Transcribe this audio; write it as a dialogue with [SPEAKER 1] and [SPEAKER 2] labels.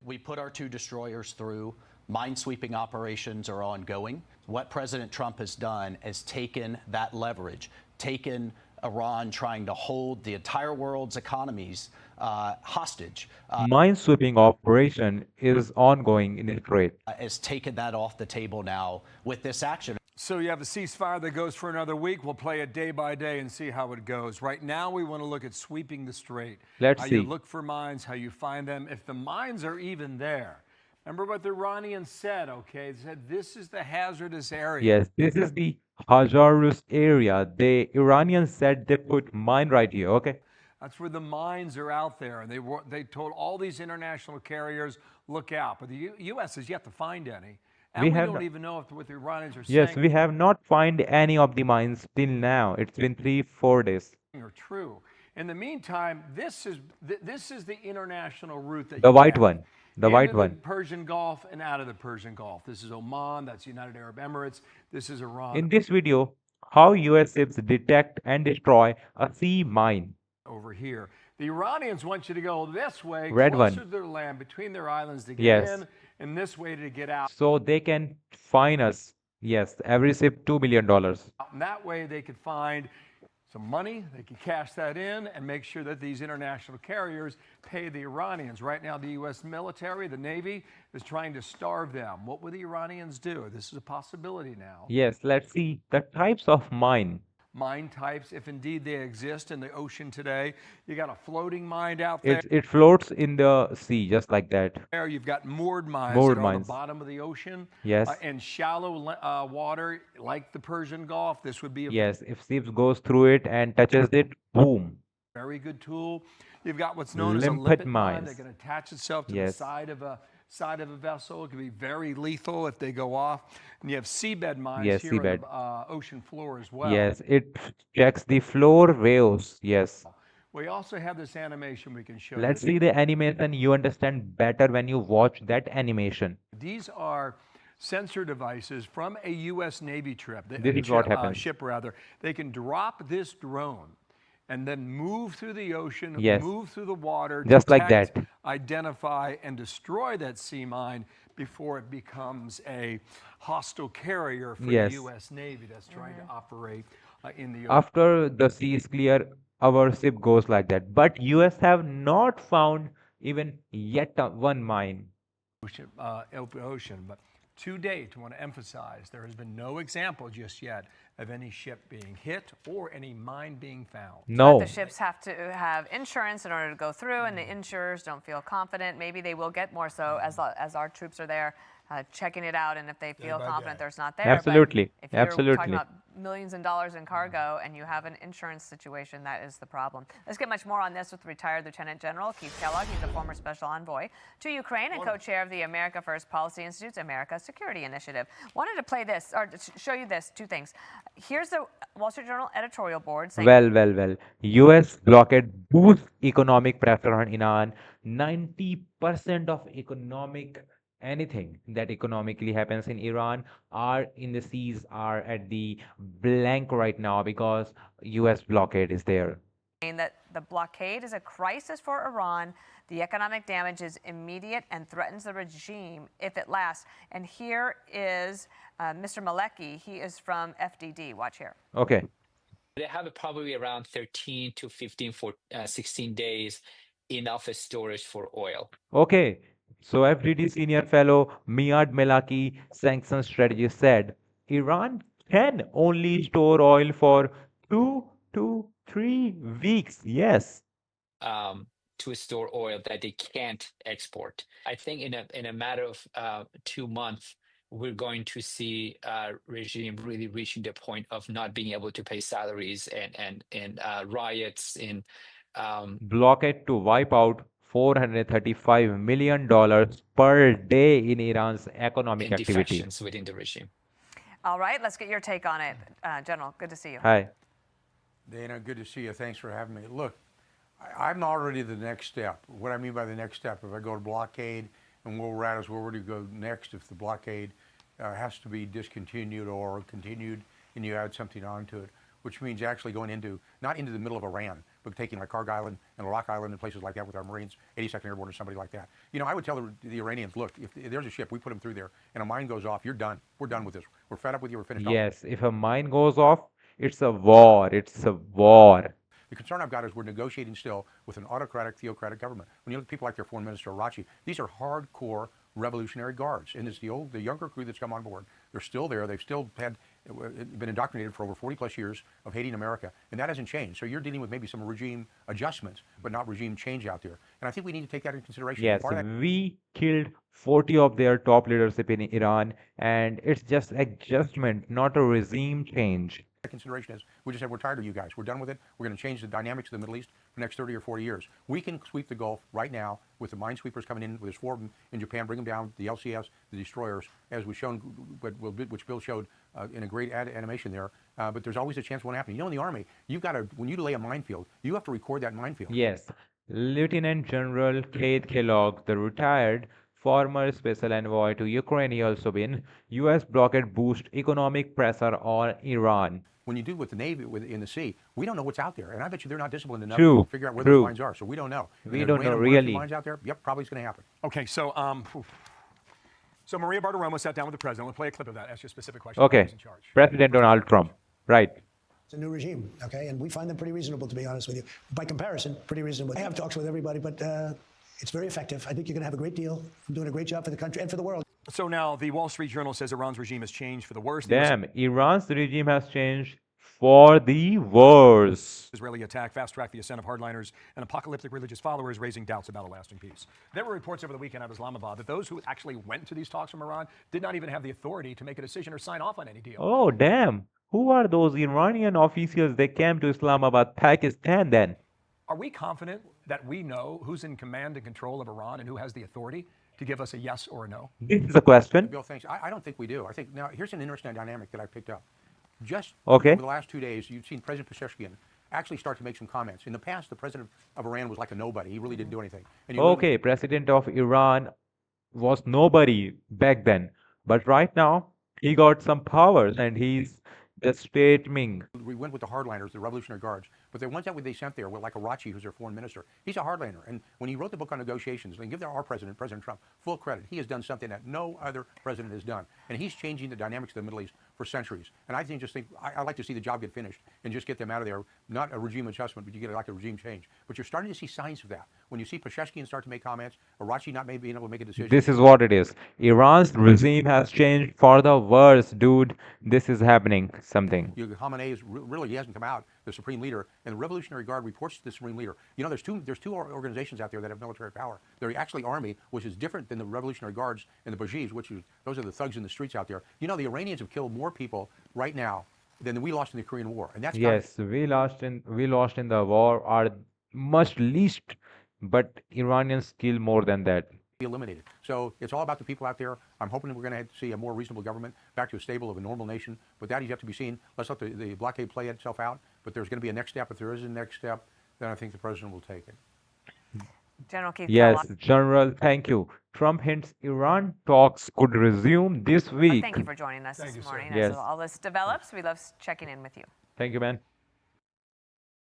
[SPEAKER 1] We put our 2 destroyers through. Minesweeping operations are ongoing. What President Trump has done is taken that leverage, taken Iran trying to hold the entire world's economies hostage,
[SPEAKER 2] Minesweeping operation is ongoing in Ukraine.
[SPEAKER 1] has taken that off the table now with this action.
[SPEAKER 3] So you have a ceasefire that goes for another week. We'll play it day by day and see how it goes. Right now, we want to look at sweeping the strait.
[SPEAKER 2] Let's
[SPEAKER 3] how
[SPEAKER 2] see.
[SPEAKER 3] you look for mines, how you find them. If the mines are even there. Remember what the Iranians said, okay? They said this is the hazardous area.
[SPEAKER 2] Yes, this is the hazardous area. The Iranians said they put mine right here. Okay.
[SPEAKER 3] That's where the mines are out there. And they told all these international carriers, look out. But the U.S. has yet to find any. And we don't even know if what the Iranians are
[SPEAKER 2] Yes,
[SPEAKER 3] saying
[SPEAKER 2] we have not found any of the mines till now. It's been 3-4 days.
[SPEAKER 3] are true. In the meantime, this is the international route that
[SPEAKER 2] The
[SPEAKER 3] you
[SPEAKER 2] white
[SPEAKER 3] have.
[SPEAKER 2] one. The white
[SPEAKER 3] Into the
[SPEAKER 2] one.
[SPEAKER 3] Persian Gulf and out of the Persian Gulf. This is Oman, that's United Arab Emirates, this is Iran.
[SPEAKER 2] In this video, how US ships detect and destroy a sea mine.
[SPEAKER 3] Over here. The Iranians want you to go this way,
[SPEAKER 2] Red
[SPEAKER 3] closer
[SPEAKER 2] one.
[SPEAKER 3] to their land, between their islands to get
[SPEAKER 2] Yes.
[SPEAKER 3] in, and this way to get out.
[SPEAKER 2] So they can fine us. Yes, every ship $2 million.
[SPEAKER 3] And that way they could find some money, they can cash that in and make sure that these international carriers pay the Iranians. Right now, the U.S. military, the Navy, is trying to starve them. What would the Iranians do? This is a possibility now.
[SPEAKER 2] Yes, let's see the types of mine.
[SPEAKER 3] Mine types, if indeed they exist in the ocean today. You got a floating mine out there.
[SPEAKER 2] It floats in the sea just like that.
[SPEAKER 3] You've got moored mines
[SPEAKER 2] Moored
[SPEAKER 3] that are on
[SPEAKER 2] mines.
[SPEAKER 3] the bottom of the ocean.
[SPEAKER 2] Yes.
[SPEAKER 3] And shallow water like the Persian Gulf. This would be a
[SPEAKER 2] Yes, if ships goes through it and touches it, boom.
[SPEAKER 3] very good tool. You've got what's known as a
[SPEAKER 2] Limpet
[SPEAKER 3] limpet mine
[SPEAKER 2] mines.
[SPEAKER 3] that can attach itself to the
[SPEAKER 2] Yes.
[SPEAKER 3] side of a vessel. It can be very lethal if they go off. And you have seabed mines
[SPEAKER 2] Yes,
[SPEAKER 3] here
[SPEAKER 2] seabed.
[SPEAKER 3] on the ocean floor as well.
[SPEAKER 2] Yes, it checks the floor waves. Yes.
[SPEAKER 3] We also have this animation we can show
[SPEAKER 2] Let's
[SPEAKER 3] you.
[SPEAKER 2] see the animation. You understand better when you watch that animation.
[SPEAKER 3] These are sensor devices from a U.S. Navy trip.
[SPEAKER 2] This is what happens.
[SPEAKER 3] Ship rather. They can drop this drone and then move through the ocean,
[SPEAKER 2] Yes.
[SPEAKER 3] move through the water,
[SPEAKER 2] Just like
[SPEAKER 3] detect,
[SPEAKER 2] that.
[SPEAKER 3] identify, and destroy that sea mine before it becomes a hostile carrier for
[SPEAKER 2] Yes.
[SPEAKER 3] the U.S. Navy that's trying to operate in the
[SPEAKER 2] After the sea is clear, our ship goes like that. But US have not found even yet one mine.
[SPEAKER 3] open ocean. But to date, I want to emphasize, there has been no example just yet of any ship being hit or any mine being found.
[SPEAKER 2] No.
[SPEAKER 4] But the ships have to have insurance in order to go through, and the insurers don't feel confident. Maybe they will get more so as our troops are there checking it out, and if they feel confident there's not there.
[SPEAKER 2] Absolutely.
[SPEAKER 4] But if you're
[SPEAKER 2] Absolutely.
[SPEAKER 4] talking about millions of dollars in cargo and you have an insurance situation, that is the problem. Let's get much more on this with retired Lieutenant General Keith Kellogg. He's a former special envoy to Ukraine and co-chair of the America First Policy Institute's America Security Initiative. Wanted to play this, or to show you this, two things. Here's the Wall Street Journal editorial board saying,
[SPEAKER 2] Well. US blockade boosts economic pressure on Iran. 90% of anything that economically happens in Iran are in the seas are at the blank right now because US blockade is there.
[SPEAKER 4] that the blockade is a crisis for Iran. The economic damage is immediate and threatens the regime if it lasts. And here is Mr. Maleki. He is from FDD. Watch here.
[SPEAKER 2] Okay.
[SPEAKER 5] They have probably around 13 to 15 for 16 days enough storage for oil.
[SPEAKER 2] Okay. So FDD senior fellow Miad Melaki, sanctions strategist, said Iran can only store oil for 2 to 3 weeks. Yes.
[SPEAKER 5] To store oil that they can't export. I think in a matter of 2 months, we're going to see regime really reaching the point of not being able to pay salaries and riots in
[SPEAKER 2] blockade to wipe out $435 million per day in Iran's economic activity.
[SPEAKER 5] defections within the regime.
[SPEAKER 4] All right, let's get your take on it. General, good to see you.
[SPEAKER 2] Hi.
[SPEAKER 6] Dana, good to see you. Thanks for having me. Look, I'm already the next step. What I mean by the next step, if I go to blockade and where we're at is where do you go next if the blockade has to be discontinued or continued and you add something onto it, which means actually going into, not into the middle of Iran, but taking like Karg Island and Rock Island and places like that with our Marines, 82nd Airborne or somebody like that. You know, I would tell the Iranians, look, if there's a ship, we put them through there, and a mine goes off, you're done. We're done with this. We're fed up with you. We're finished.
[SPEAKER 2] Yes, if a mine goes off, it's a war. It's a war.
[SPEAKER 6] The concern I've got is we're negotiating still with an autocratic, theocratic government. When you look at people like their foreign minister, Arachi, these are hardcore revolutionary guards. And it's the younger crew that's come on board. They're still there. They've still been indoctrinated for over 40 plus years of hating America. And that hasn't changed. So you're dealing with maybe some regime adjustments, but not regime change out there. And I think we need to take that into consideration.
[SPEAKER 2] Yes, we killed 40 of their top leadership in Iran, and it's just adjustment, not a regime change.
[SPEAKER 6] Consideration is we just said we're tired of you guys. We're done with it. We're going to change the dynamics of the Middle East for the next 30 or 40 years. We can sweep the Gulf right now with the minesweepers coming in. There's 4 of them in Japan. Bring them down. The LCS, the destroyers, as we've shown, which Bill showed in a great animation there. But there's always a chance it won't happen. You know, in the Army, you've got to, when you lay a minefield, you have to record that minefield.
[SPEAKER 2] Yes, Lieutenant General Kellogg, the retired former special envoy to Ukraine, he also been U.S. blockade boost economic pressure on Iran.
[SPEAKER 6] When you do with the Navy in the sea, we don't know what's out there. And I bet you they're not disciplined enough
[SPEAKER 2] True,
[SPEAKER 6] to figure out where
[SPEAKER 2] true.
[SPEAKER 6] those mines are. So we don't know.
[SPEAKER 2] We don't know really.
[SPEAKER 6] Mines out there? Yep, probably it's going to happen.
[SPEAKER 3] Okay, so Maria Bartiromo sat down with the president. We'll play a clip of that. Ask you a specific question.
[SPEAKER 2] Okay,
[SPEAKER 3] Who's in charge?
[SPEAKER 2] President Donald Trump, right.
[SPEAKER 7] It's a new regime, okay? And we find them pretty reasonable, to be honest with you. By comparison, pretty reasonable. I have talks with everybody, but it's very effective. I think you're going to have a great deal. I'm doing a great job for the country and for the world.
[SPEAKER 3] So now the Wall Street Journal says Iran's regime has changed for the worse.
[SPEAKER 2] Damn, Iran's regime has changed for the worse.
[SPEAKER 3] Israeli attack fast-tracked the ascent of hardliners and apocalyptic religious followers, raising doubts about a lasting peace. There were reports over the weekend out of Islamabad that those who actually went to these talks from Iran did not even have the authority to make a decision or sign off on any deal.
[SPEAKER 2] Oh, damn. Who are those Iranian officials that came to Islamabad, Pakistan then?
[SPEAKER 3] Are we confident that we know who's in command and control of Iran and who has the authority to give us a yes or a no?
[SPEAKER 2] This is a question.
[SPEAKER 6] Bill, thanks. I don't think we do. I think now here's an interesting dynamic that I picked up. Just
[SPEAKER 2] Okay.
[SPEAKER 6] over the last 2 days, you've seen President Pezeshkian actually start to make some comments. In the past, the president of Iran was like a nobody. He really didn't do anything. And
[SPEAKER 2] Okay, President of Iran was nobody back then, but right now he got some powers and he's the statement.
[SPEAKER 6] We went with the hardliners, the Revolutionary Guards, but the ones that they sent there were like Arachi, who's their foreign minister. He's a hardliner, and when he wrote the book on negotiations, and give our president, President Trump, full credit, he has done something that no other president has done, and he's changing the dynamics of the Middle East for centuries. And I I'd like to see the job get finished and just get them out of there, not a regime adjustment, but you get like a regime change. But you're starting to see signs of that. When you see Pezeshkian start to make comments, Arachi not maybe being able to make a decision.
[SPEAKER 2] This is what it is. Iran's regime has changed for the worse, dude. This is happening, something.
[SPEAKER 6] Khamenei is really, he hasn't come out, the supreme leader, and the Revolutionary Guard reports to the supreme leader. You know, there's two organizations out there that have military power. They're actually army, which is different than the Revolutionary Guards and the Bajis, those are the thugs in the streets out there. You know, the Iranians have killed more people right now than we lost in the Korean War, and that's
[SPEAKER 2] Yes, we lost in the war, are much least, but Iranians kill more than that.
[SPEAKER 6] be eliminated. So it's all about the people out there. I'm hoping we're going to see a more reasonable government, back to a stable of a normal nation. But that is yet to be seen. Let's let the blockade play itself out. But there's going to be a next step. If there is a next step, then I think the president will take it.
[SPEAKER 4] General Keith
[SPEAKER 2] Yes,
[SPEAKER 4] Kellogg.
[SPEAKER 2] General, thank you. Trump hints Iran talks could resume this week.
[SPEAKER 4] Thank you for joining us
[SPEAKER 3] Thank you,
[SPEAKER 4] this
[SPEAKER 3] sir.
[SPEAKER 4] morning.
[SPEAKER 2] Yes.
[SPEAKER 4] As all this develops, we love checking in with you.
[SPEAKER 2] Thank you, man.